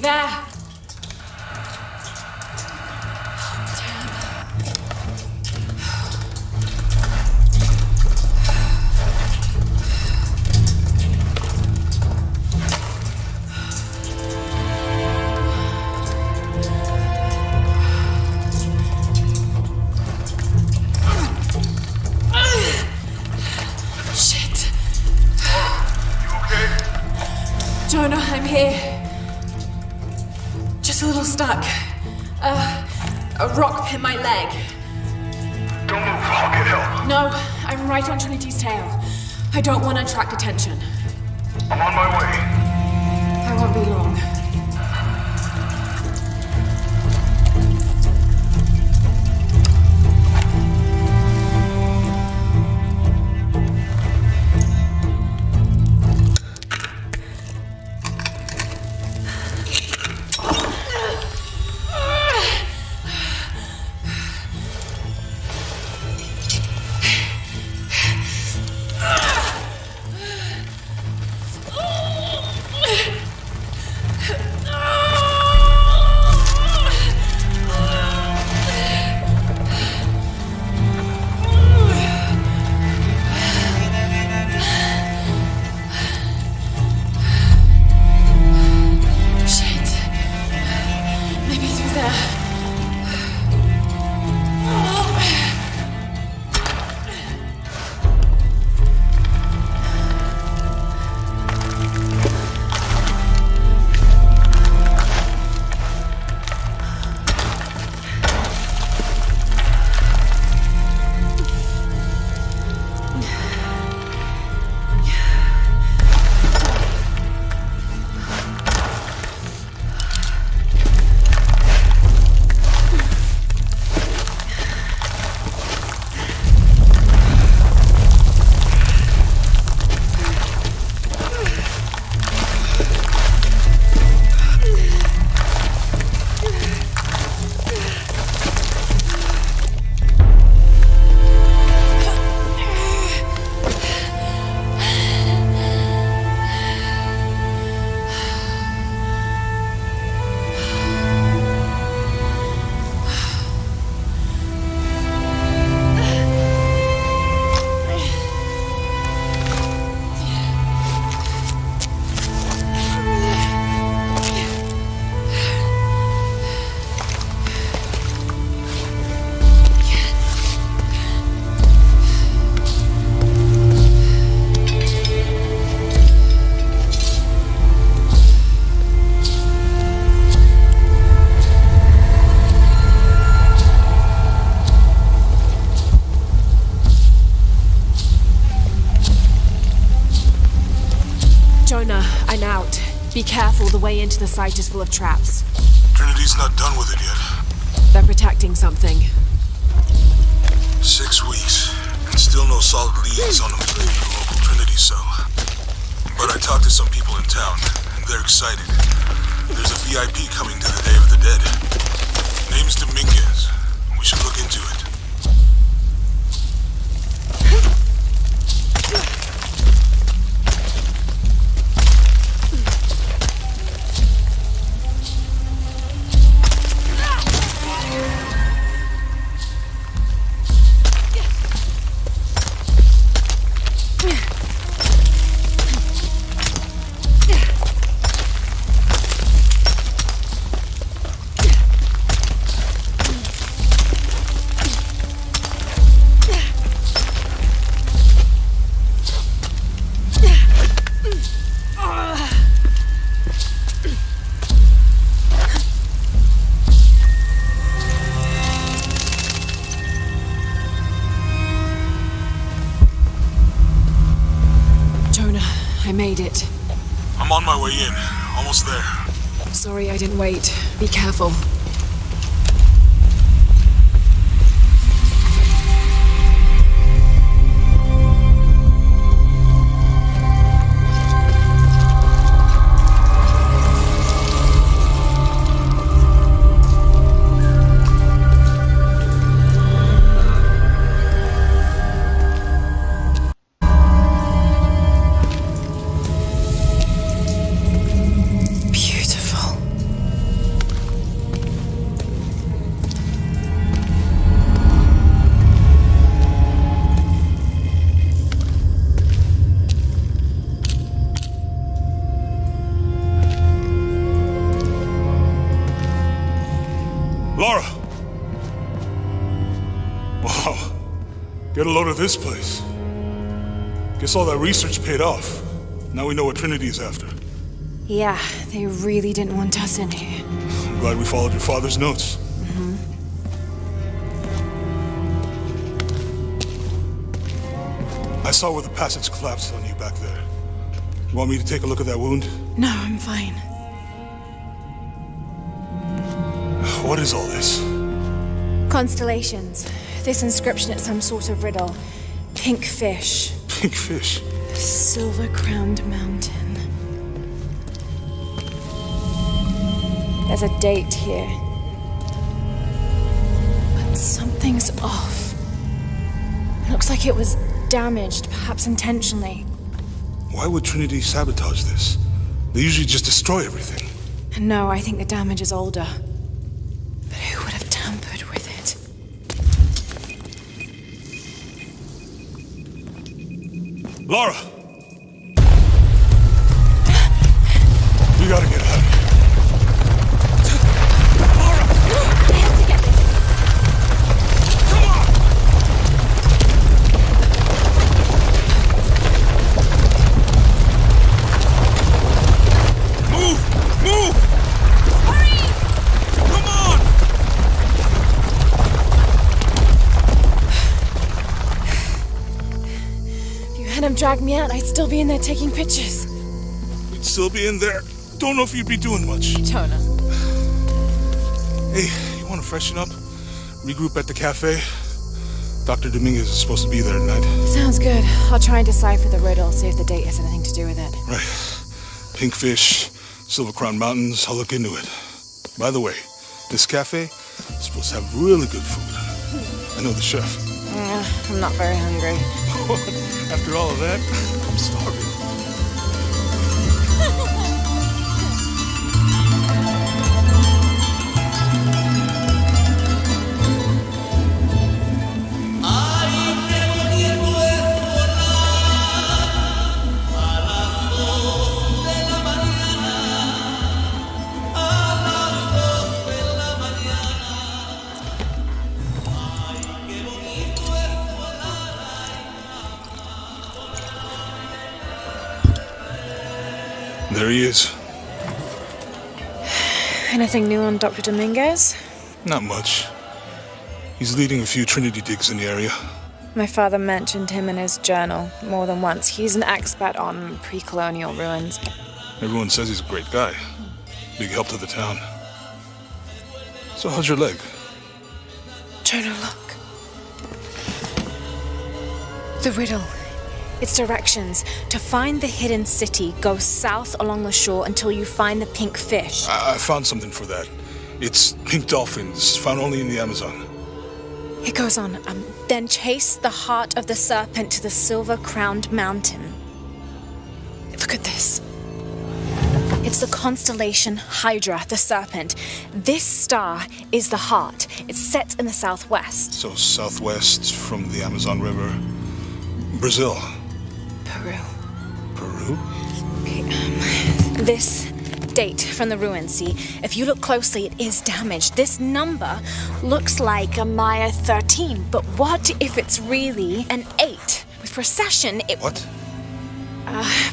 you there? Jonah, I'm here. Just a little stuck. A rock hit my leg. Don't move, I'll get help. No, I'm right on Trinity's tail. I don't want to attract attention. I'm on my way. I won't be long. Jonah, I'm out. Be careful, the way into the site is full of traps. Trinity's not done with it yet. They're protecting something. 6 weeks, and still no solid leads on the local Trinity cell. But I talked to some people in town, and they're excited. There's a VIP coming to the Day of the Dead. Name's Dominguez. We should look into it. I made it. I'm on my way in. Almost there. Sorry I didn't wait. Be careful. Wow. Get a load of this place. Guess all that research paid off. Now we know what Trinity is after. Yeah, they really didn't want us in here. I'm glad we followed your father's notes. I saw where the passage collapsed on you back there. You want me to take a look at that wound? No, I'm fine. What is all this? Constellations. This inscription is some sort of riddle. Pink fish. Pink fish. Silver-crowned mountain. There's a date here. But something's off. It looks like it was damaged, perhaps intentionally. Why would Trinity sabotage this? They usually just destroy everything. No, I think the damage is older. But who would have tampered with it? Lara! We gotta get out of here. Lara! I have to get this. Come on! Move! Move! Hurry! Come on! If you hadn't dragged me out, I'd still be in there taking pictures. We'd still be in there. Don't know if you'd be doing much. Jonah. Hey, you want to freshen up? Regroup at the cafe? Dr. Dominguez is supposed to be there tonight. Sounds good. I'll try and decipher the riddle, see if the date has anything to do with it. Right. Pink fish, Silver Crown Mountains, I'll look into it. By the way, this cafe is supposed to have really good food. I know the chef. I'm not very hungry. After all of that, I'm starving. There he is. Anything new on Dr. Dominguez? Not much. He's leading a few Trinity digs in the area. My father mentioned him in his journal more than once. He's an expert on pre-colonial ruins. Everyone says he's a great guy. Big help to the town. So how's your leg? Jonah, look. The riddle. Its directions. To find the hidden city, go south along the shore until you find the pink fish. I found something for that. It's pink dolphins, found only in the Amazon. It goes on. Then chase the heart of the serpent to the silver-crowned mountain. Look at this. It's the constellation Hydra, the serpent. This star is the heart. It's set in the southwest. So southwest from the Amazon River. Brazil. Peru. Peru? Okay, this date from the ruins, see? If you look closely, it is damaged. This number looks like a Maya 13, but what if it's really an 8? With precession, it... What?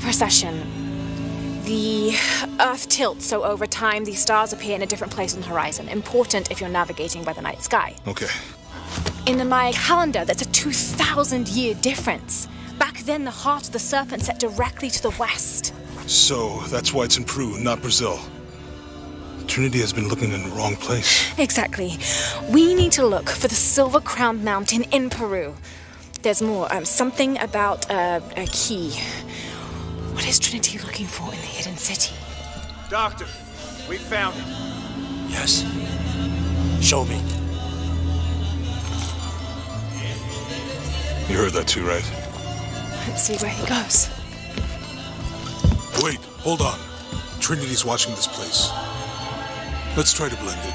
Precession. The Earth tilts, so over time, these stars appear in a different place on the horizon. Important if you're navigating by the night sky. Okay. In the Maya calendar, that's a 2,000-year difference. Back then, the heart of the serpent set directly to the west. So that's why it's in Peru, not Brazil. Trinity has been looking in the wrong place. Exactly. We need to look for the silver-crowned mountain in Peru. There's more. Something about a key. What is Trinity looking for in the hidden city? Doctor, we found it. Yes. Show me. You heard that too, right? Let's see where he goes. Wait, hold on. Trinity's watching this place. Let's try to blend it.